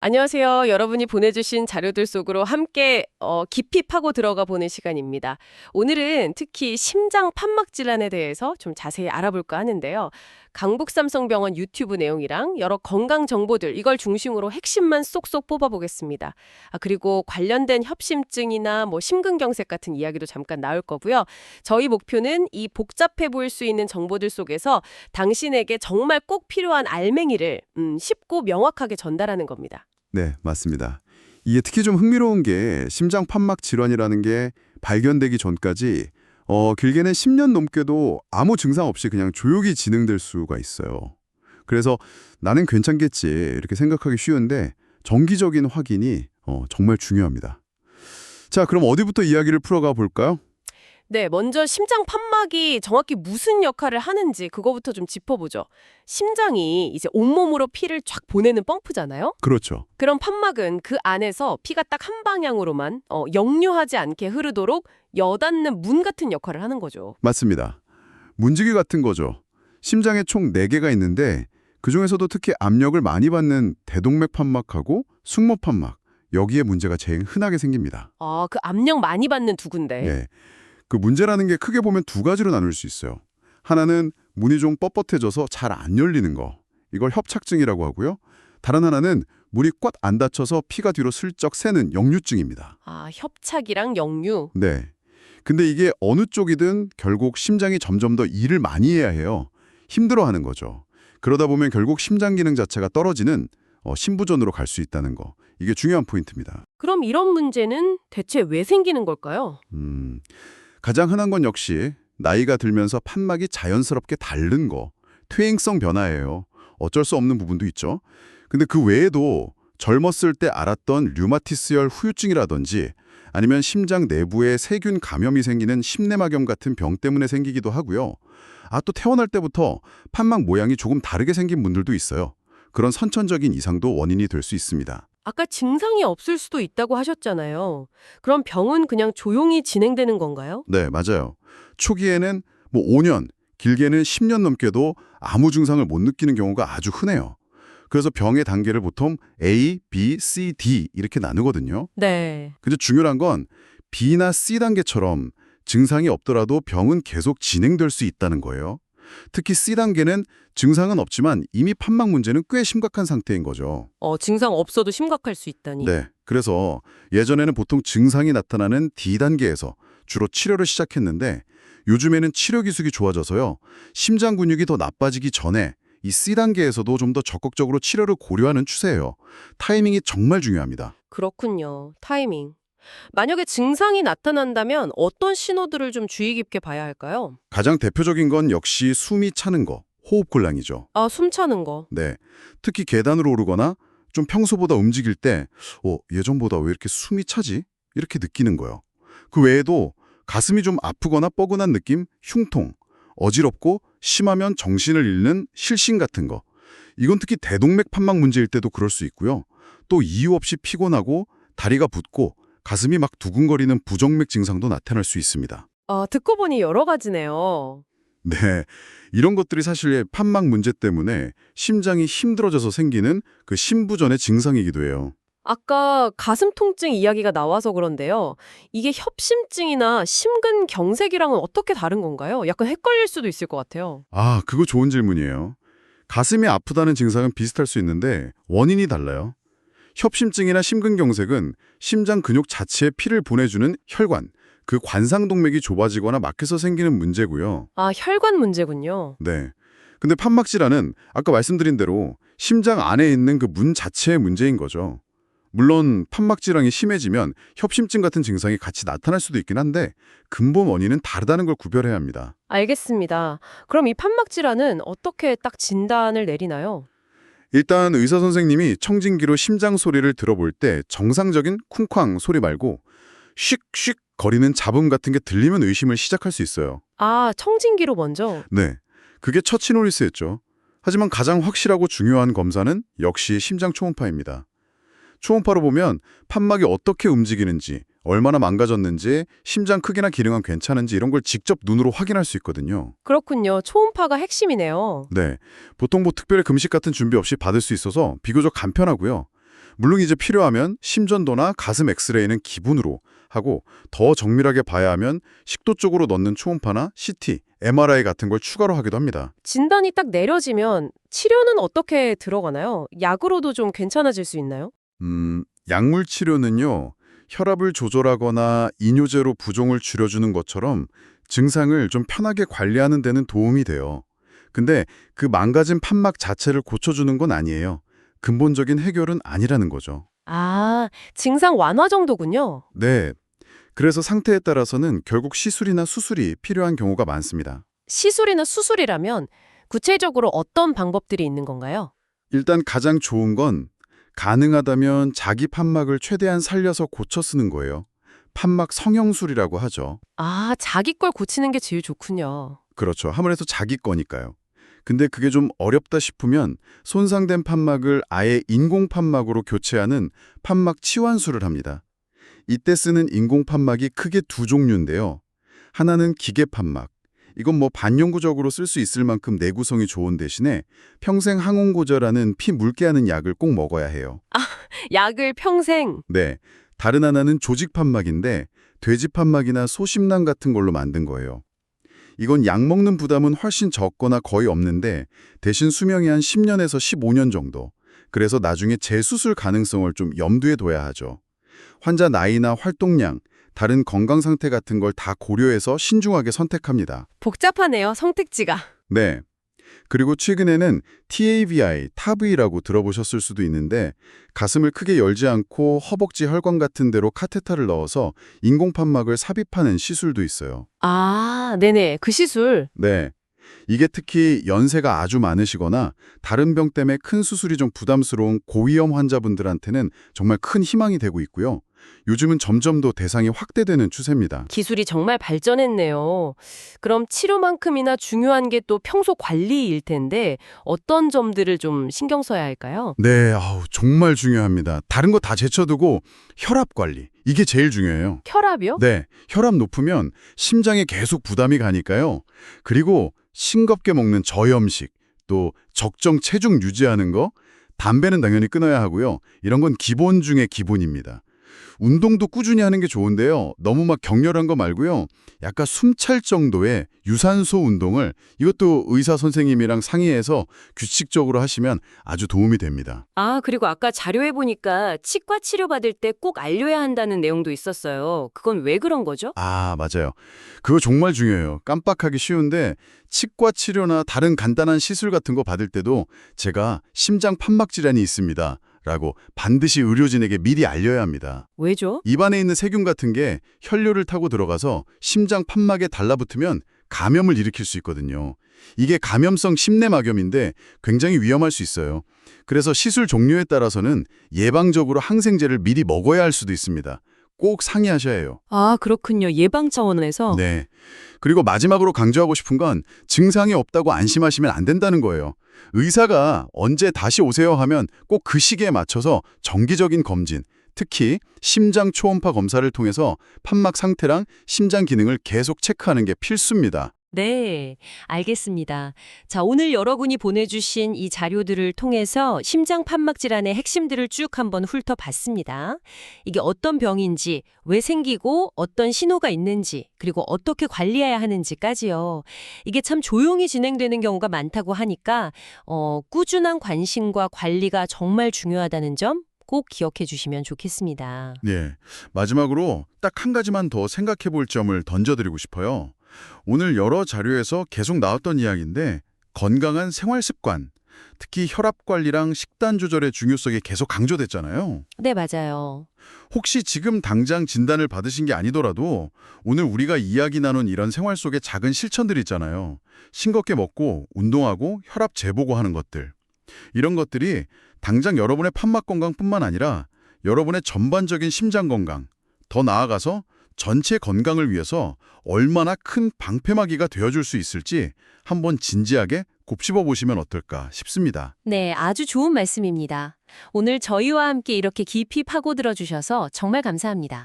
안녕하세요. 여러분이 보내주신 자료들 속으로 함께 깊이 파고 들어가 보는 시간입니다. 오늘은 특히 심장 판막 질환에 대해서 좀 자세히 알아볼까 하는데요. 강북삼성병원 유튜브 내용이랑 여러 건강 정보들 이걸 중심으로 핵심만 쏙쏙 뽑아보겠습니다. 그리고 관련된 협심증이나 심근경색 같은 이야기도 잠깐 나올 거고요. 저희 목표는 이 복잡해 보일 수 있는 정보들 속에서 당신에게 정말 꼭 필요한 알맹이를 쉽고 명확하게 전달하는 겁니다. 네, 맞습니다. 이게 특히 좀 흥미로운 게 심장 판막 질환이라는 게 발견되기 전까지 길게는 10년 넘게도 아무 증상 없이 그냥 조용히 진행될 수가 있어요. 그래서 나는 괜찮겠지 이렇게 생각하기 쉬운데 정기적인 확인이 정말 중요합니다. 자, 그럼 어디부터 이야기를 풀어가 볼까요? 네, 먼저 심장 판막이 정확히 무슨 역할을 하는지 그거부터 좀 짚어보죠. 심장이 이제 온몸으로 피를 쫙 보내는 펌프잖아요. 그렇죠. 그럼 판막은 그 안에서 피가 딱 한 방향으로만 역류하지 않게 흐르도록 여닫는 문 같은 역할을 하는 거죠. 맞습니다. 문지기 같은 거죠. 심장에 총 4개가 있는데 그중에서도 특히 압력을 많이 받는 대동맥 판막하고 승모 판막, 여기에 문제가 제일 흔하게 생깁니다. 그 압력 많이 받는 두 군데. 예. 그 문제라는 게 크게 보면 두 가지로 나눌 수 있어요. 하나는 문이 좀 뻣뻣해져서 잘 안 열리는 거. 이걸 협착증이라고 하고요. 다른 하나는 문이 꽉 안 닫혀서 피가 뒤로 슬쩍 새는 역류증입니다. 협착이랑 역류. 네. 근데 이게 어느 쪽이든 결국 심장이 점점 더 일을 많이 해야 해요. 힘들어하는 거죠. 그러다 보면 결국 심장 기능 자체가 떨어지는 심부전으로 갈 수 있다는 거. 이게 중요한 포인트입니다. 그럼 이런 문제는 대체 왜 생기는 걸까요? 가장 흔한 건 역시 나이가 들면서 판막이 자연스럽게 닳는 거, 퇴행성 변화예요. 어쩔 수 없는 부분도 있죠. 근데 그 외에도 젊었을 때 알았던 류마티스열 후유증이라든지 아니면 심장 내부에 세균 감염이 생기는 심내막염 같은 병 때문에 생기기도 하고요. 또 태어날 때부터 판막 모양이 조금 다르게 생긴 분들도 있어요. 그런 선천적인 이상도 원인이 될 수 있습니다. 아까 증상이 없을 수도 있다고 하셨잖아요. 그럼 병은 그냥 조용히 진행되는 건가요? 네, 맞아요. 초기에는 5년, 길게는 10년 넘게도 아무 증상을 못 느끼는 경우가 아주 흔해요. 그래서 병의 단계를 보통 A, B, C, D 이렇게 나누거든요. 네. 근데 중요한 건 B나 C 단계처럼 증상이 없더라도 병은 계속 진행될 수 있다는 거예요. 특히 C 단계는 증상은 없지만 이미 판막 문제는 꽤 심각한 상태인 거죠. 증상 없어도 심각할 수 있다니. 네, 그래서 예전에는 보통 증상이 나타나는 D단계에서 주로 치료를 시작했는데 요즘에는 치료 기술이 좋아져서요. 심장 근육이 더 나빠지기 전에 이 C단계에서도 좀 더 적극적으로 치료를 고려하는 추세예요. 타이밍이 정말 중요합니다. 그렇군요. 타이밍. 만약에 증상이 나타난다면 어떤 신호들을 좀 주의 깊게 봐야 할까요? 가장 대표적인 건 역시 숨이 차는 거, 호흡곤란이죠. 숨 차는 거. 네, 특히 계단으로 오르거나 좀 평소보다 움직일 때 예전보다 왜 이렇게 숨이 차지? 이렇게 느끼는 거예요. 그 외에도 가슴이 좀 아프거나 뻐근한 느낌, 흉통, 어지럽고 심하면 정신을 잃는 실신 같은 거. 이건 특히 대동맥 판막 문제일 때도 그럴 수 있고요. 또 이유 없이 피곤하고 다리가 붓고 가슴이 막 두근거리는 부정맥 증상도 나타날 수 있습니다. 듣고 보니 여러 가지네요. 네, 이런 것들이 사실 판막 문제 때문에 심장이 힘들어져서 생기는 그 심부전의 증상이기도 해요. 아까 가슴 통증 이야기가 나와서 그런데요. 이게 협심증이나 심근경색이랑은 어떻게 다른 건가요? 약간 헷갈릴 수도 있을 것 같아요. 그거 좋은 질문이에요. 가슴이 아프다는 증상은 비슷할 수 있는데 원인이 달라요. 협심증이나 심근경색은 심장 근육 자체에 피를 보내주는 혈관, 그 관상동맥이 좁아지거나 막혀서 생기는 문제고요. 혈관 문제군요. 네. 근데 판막 질환은 아까 말씀드린 대로 심장 안에 있는 그 문 자체의 문제인 거죠. 물론 판막 질환이 심해지면 협심증 같은 증상이 같이 나타날 수도 있긴 한데 근본 원인은 다르다는 걸 구별해야 합니다. 알겠습니다. 그럼 이 판막 질환은 어떻게 딱 진단을 내리나요? 일단 의사 선생님이 청진기로 심장 소리를 들어볼 때 정상적인 쿵쾅 소리 말고 슉슉 거리는 잡음 같은 게 들리면 의심을 시작할 수 있어요. 청진기로 먼저. 네, 그게 첫 시노리스였죠. 하지만 가장 확실하고 중요한 검사는 역시 심장 초음파입니다. 초음파로 보면 판막이 어떻게 움직이는지, 얼마나 망가졌는지, 심장 크기나 기능은 괜찮은지 이런 걸 직접 눈으로 확인할 수 있거든요. 그렇군요. 초음파가 핵심이네요. 네, 보통 특별히 금식 같은 준비 없이 받을 수 있어서 비교적 간편하고요. 물론 이제 필요하면 심전도나 가슴 엑스레이는 기본으로 하고 더 정밀하게 봐야 하면 식도 쪽으로 넣는 초음파나 CT, MRI 같은 걸 추가로 하기도 합니다. 진단이 딱 내려지면 치료는 어떻게 들어가나요? 약으로도 좀 괜찮아질 수 있나요? 약물 치료는요. 혈압을 조절하거나 이뇨제로 부종을 줄여주는 것처럼 증상을 좀 편하게 관리하는 데는 도움이 돼요. 근데 그 망가진 판막 자체를 고쳐주는 건 아니에요. 근본적인 해결은 아니라는 거죠. 아, 증상 완화 정도군요. 네. 그래서 상태에 따라서는 결국 시술이나 수술이 필요한 경우가 많습니다. 시술이나 수술이라면 구체적으로 어떤 방법들이 있는 건가요? 일단 가장 좋은 건 가능하다면 자기 판막을 최대한 살려서 고쳐 쓰는 거예요. 판막 성형술이라고 하죠. 아, 자기 걸 고치는 게 제일 좋군요. 그렇죠. 아무래도 자기 거니까요. 근데 그게 좀 어렵다 싶으면 손상된 판막을 아예 인공 판막으로 교체하는 판막 치환술을 합니다. 이때 쓰는 인공 판막이 크게 두 종류인데요. 하나는 기계 판막. 이건 뭐 반영구적으로 쓸 수 있을 만큼 내구성이 좋은 대신에 평생 항온고절하는 피 묽게 하는 약을 꼭 먹어야 해요. 약을 평생. 네. 다른 하나는 조직 판막인데 돼지 판막이나 소 심낭 같은 걸로 만든 거예요. 이건 약 먹는 부담은 훨씬 적거나 거의 없는데 대신 수명이 한 10년에서 15년 정도. 그래서 나중에 재수술 가능성을 좀 염두에 둬야 하죠. 환자 나이나 활동량, 다른 건강 상태 같은 걸 다 고려해서 신중하게 선택합니다. 복잡하네요, 선택지가. 네. 그리고 최근에는 TAVI, TAVI라고 들어보셨을 수도 있는데 가슴을 크게 열지 않고 허벅지 혈관 같은 데로 카테터를 넣어서 인공판막을 삽입하는 시술도 있어요. 아, 네네. 그 시술. 네. 이게 특히 연세가 아주 많으시거나 다른 병 때문에 큰 수술이 좀 부담스러운 고위험 환자분들한테는 정말 큰 희망이 되고 있고요. 요즘은 점점 더 대상이 확대되는 추세입니다. 기술이 정말 발전했네요. 그럼 치료만큼이나 중요한 게 또 평소 관리일 텐데 어떤 점들을 좀 신경 써야 할까요? 네, 정말 중요합니다. 다른 거 다 제쳐두고 혈압 관리. 이게 제일 중요해요. 혈압이요? 네, 혈압 높으면 심장에 계속 부담이 가니까요. 그리고 싱겁게 먹는 저염식, 또 적정 체중 유지하는 거, 담배는 당연히 끊어야 하고요. 이런 건 기본 중에 기본입니다. 운동도 꾸준히 하는 게 좋은데요. 너무 막 격렬한 거 말고요. 약간 숨찰 정도의 유산소 운동을 이것도 의사 선생님이랑 상의해서 규칙적으로 하시면 아주 도움이 됩니다. 아, 그리고 아까 자료에 보니까 치과 치료받을 때 꼭 알려야 한다는 내용도 있었어요. 그건 왜 그런 거죠? 아, 맞아요. 그거 정말 중요해요. 깜빡하기 쉬운데 치과 치료나 다른 간단한 시술 같은 거 받을 때도 제가 심장 판막 질환이 있습니다. 라고 반드시 의료진에게 미리 알려야 합니다. 왜죠? 입안에 있는 세균 같은 게 혈류를 타고 들어가서 심장 판막에 달라붙으면 감염을 일으킬 수 있거든요. 이게 감염성 심내막염인데 굉장히 위험할 수 있어요. 그래서 시술 종류에 따라서는 예방적으로 항생제를 미리 먹어야 할 수도 있습니다. 꼭 상의하셔야 해요. 아, 그렇군요. 예방 차원에서. 네. 그리고 마지막으로 강조하고 싶은 건 증상이 없다고 안심하시면 안 된다는 거예요. 의사가 언제 다시 오세요 하면 꼭 그 시기에 맞춰서 정기적인 검진, 특히 심장 초음파 검사를 통해서 판막 상태랑 심장 기능을 계속 체크하는 게 필수입니다. 네, 알겠습니다. 자, 오늘 여러분이 보내주신 이 자료들을 통해서 심장 판막 질환의 핵심들을 쭉 한번 훑어봤습니다. 이게 어떤 병인지, 왜 생기고 어떤 신호가 있는지, 그리고 어떻게 관리해야 하는지까지요. 이게 참 조용히 진행되는 경우가 많다고 하니까 꾸준한 관심과 관리가 정말 중요하다는 점 꼭 기억해 주시면 좋겠습니다. 네. 마지막으로 딱 한 가지만 더 생각해 볼 점을 던져드리고 싶어요. 오늘 여러 자료에서 계속 나왔던 이야기인데 건강한 생활 습관, 특히 혈압 관리랑 식단 조절의 중요성이 계속 강조됐잖아요. 네, 맞아요. 혹시 지금 당장 진단을 받으신 게 아니더라도 오늘 우리가 이야기 나눈 이런 생활 속에 작은 실천들 있잖아요. 싱겁게 먹고 운동하고 혈압 재보고 하는 것들. 이런 것들이 당장 여러분의 판막 건강뿐만 아니라 여러분의 전반적인 심장 건강, 더 나아가서 전체 건강을 위해서 얼마나 큰 방패막이가 되어줄 수 있을지 한번 진지하게 곱씹어 보시면 어떨까 싶습니다. 네, 아주 좋은 말씀입니다. 오늘 저희와 함께 이렇게 깊이 파고들어 주셔서 정말 감사합니다.